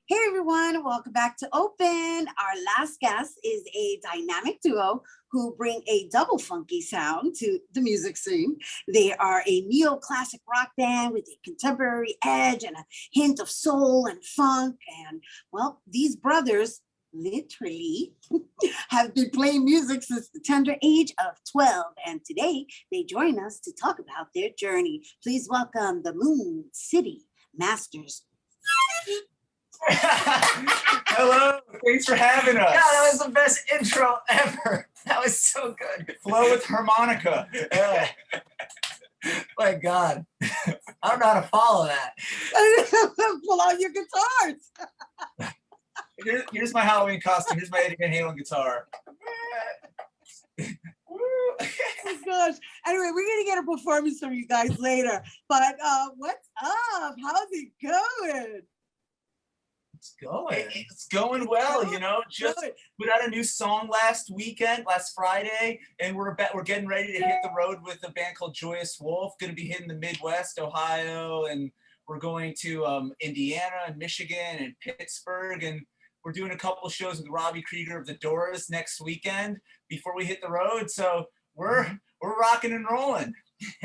Hey everyone, welcome back to Open. Our last guest is a dynamic duo who bring a double funky sound to the music scene. They are a neo-classic rock band with a contemporary edge and a hint of soul and funk. And well, these brothers literally have been playing music since the tender age of 12. And today they join us to talk about their journey. Please welcome the Moon City Masters. Hello, thanks for having us. Yeah, that was the best intro ever. That was so good. Flow with harmonica. My God. I don't know how to follow that. Pull out your guitars. Here's my Halloween costume. Here's my Eddie Van Halen guitar. Oh my gosh. Anyway, we're gonna get a performance from you guys later. But what's up? How's it going? It's going well, you know. Just put out a new song last Friday, and we're getting ready to hit the road with a band called Joyous Wolf. Going to be hitting the Midwest, Ohio, and we're going to Indiana and Michigan and Pittsburgh, and we're doing a couple shows with Robbie Krieger of the Doors next weekend before we hit the road. So we're rocking and rolling.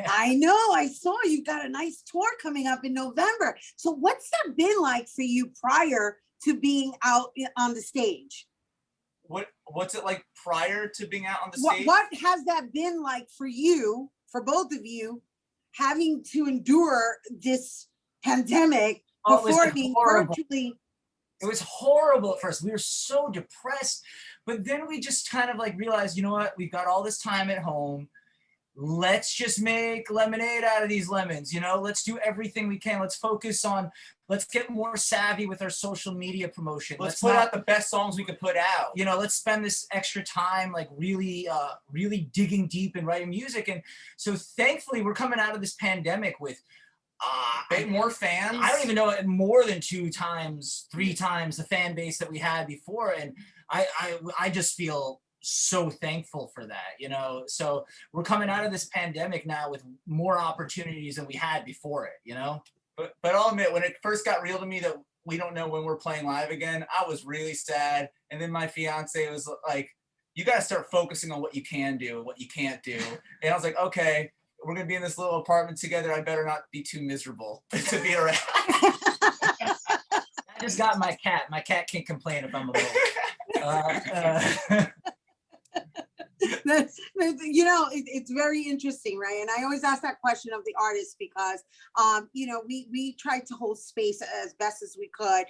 I know. I saw you got a nice tour coming up in November. So what's that been like for you prior to being out on the stage? What's it like prior to being out on the stage? What has that been like for you, for both of you, having to endure this pandemic before being virtually? It was horrible at first. We were so depressed, but then we just kind of like realized, you know what? We've got all this time at home. Let's just make lemonade out of these lemons, you know, let's do everything we can. Let's get more savvy with our social media promotion. Let's put out the best songs we could put out. You know, let's spend this extra time like really digging deep and writing music. And so thankfully we're coming out of this pandemic with more fans. I don't even know, more than 3 times the fan base that we had before. And I just feel so thankful for that, you know. So we're coming out of this pandemic now with more opportunities than we had before it, you know. But I'll admit, when it first got real to me that we don't know when we're playing live again, I was really sad. And then my fiance was like, you got to start focusing on what you can do and what you can't do. And I was like, okay, we're gonna be in this little apartment together. I better not be too miserable to be around. I just got my cat. My cat can't complain if I'm alone. You know, it's very interesting, right? And I always ask that question of the artists because, you know, we tried to hold space as best as we could.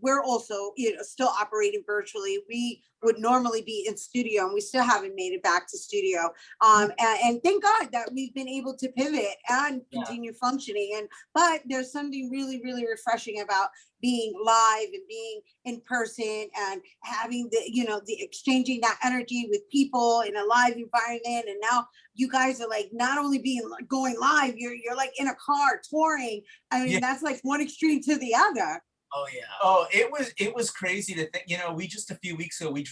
We're also, you know, still operating virtually. We would normally be in studio, and we still haven't made it back to studio. And thank God that we've been able to pivot and continue functioning. But there's something really, really refreshing about being live and being in person and having the, you know, the exchanging that energy with people in a live environment. And now you guys are like not only going live, you're like in a car touring. I mean, that's like one extreme to the other. Oh yeah. Oh, it was crazy to think. You know, we just a few weeks ago we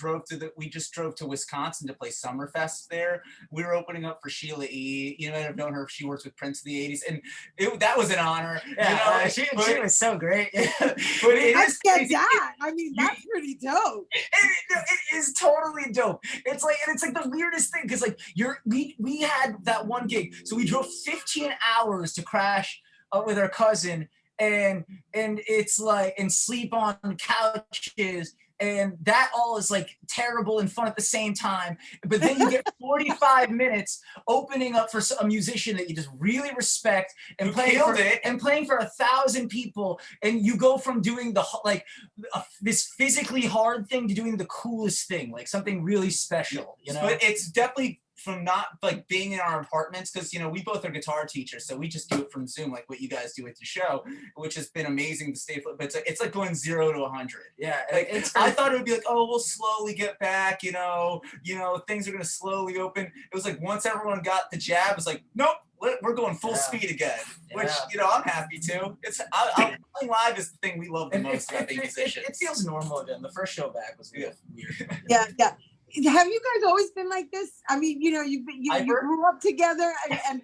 just drove to Wisconsin to play Summerfest there. We were opening up for Sheila E. You know, I've known her. She works with Prince in the '80s, and that was an honor. Yeah, you know, she was so great. But it is crazy. That. I mean, that's pretty dope. It is totally dope. It's like the weirdest thing because like we had that one gig, so we drove 15 hours to crash with our cousin. And it's like, and sleep on couches, and that all is like terrible and fun at the same time. But then you get 45 minutes opening up for a musician that you just really respect and playing for 1,000 people, and you go from doing this physically hard thing to doing the coolest thing, like something really special. You know, but it's definitely from not like being in our apartments, because you know we both are guitar teachers, so we just do it from Zoom like what you guys do with your show, which has been amazing to stay. But it's like going 0 to 100. Yeah, like I thought it would be like, oh, we'll slowly get back. You know, things are gonna slowly open. It was like once everyone got the jab, it was like, nope, we're going full speed again. Which you know I'm happy too. Playing live is the thing we love the most about being musicians. It feels normal again. The first show back was weird. Yeah. Have you guys always been like this? I mean, you know, you grew up together, and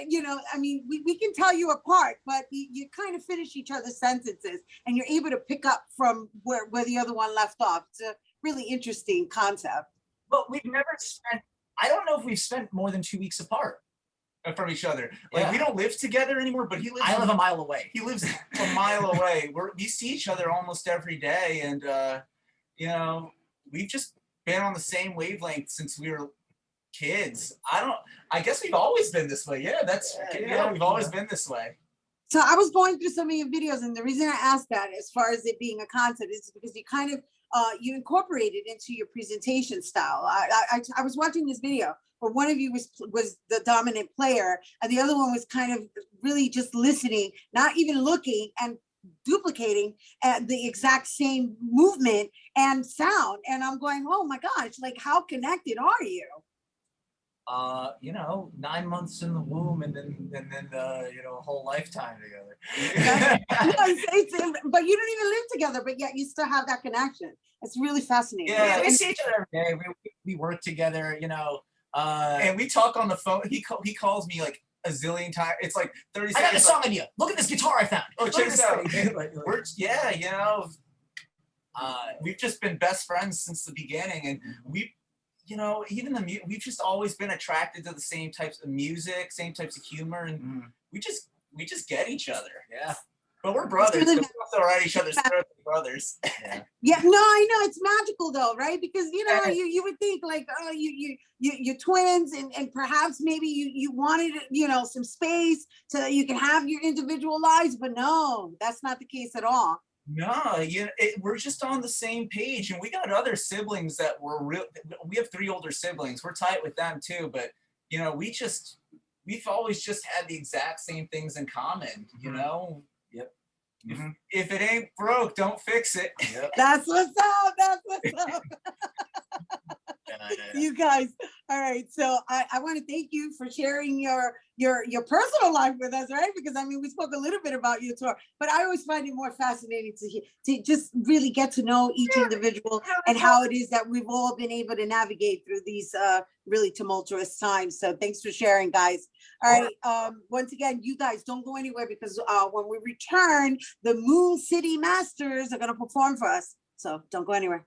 you know, I mean, we can tell you apart, but you kind of finish each other's sentences, and you're able to pick up from where the other one left off. It's a really interesting concept. But we've never spent. I don't know if we've spent more than 2 weeks apart from each other. Like we don't live together anymore, but he lives. I live a mile away. He lives a mile away. We see each other almost every day, and you know, we've just been on the same wavelength since we were kids. I guess we've always been this way. Yeah, we've always been this way. So I was going through some of your videos, and the reason I asked that, as far as it being a concept, is because you kind of you incorporate it into your presentation style. I was watching this video where one of you was the dominant player, and the other one was kind of really just listening, not even looking, and duplicating the exact same movement and sound. And I'm going, oh my gosh, like how connected are you? You know, 9 months in the womb, and then you know, a whole lifetime together. But you don't even live together, but yet you still have that connection. It's really fascinating. Yeah, we see each other every day. We work together, you know. And we talk on the phone. He calls me like a zillion times. It's like 30 seconds. I got a song idea. Look at this guitar I found. Oh, check this out. Yeah, you know, we've just been best friends since the beginning, and you know, even we've just always been attracted to the same types of music, same types of humor, and we just get each other. Yeah. But we're brothers. So we're right each other's brothers. Yeah, no, I know it's magical though, right? Because you know, you would think like, oh, you're twins, and perhaps maybe you wanted, you know, some space so that you can have your individual lives, but no, that's not the case at all. No, we're just on the same page, and we got other siblings that were real. We have 3 older siblings. We're tight with them too, but you know, we've always just had the exact same things in common. You know. Yep. If it ain't broke, don't fix it. Yep. That's what's up. That's what's up. You guys, all right. So I want to thank you for sharing your personal life with us, right? Because I mean, we spoke a little bit about your tour, but I always find it more fascinating to just really get to know each individual and how it is that we've all been able to navigate through these really tumultuous times. So thanks for sharing, guys. All right. Once again, you guys don't go anywhere, because when we return, the Moon City Masters are going to perform for us. So don't go anywhere.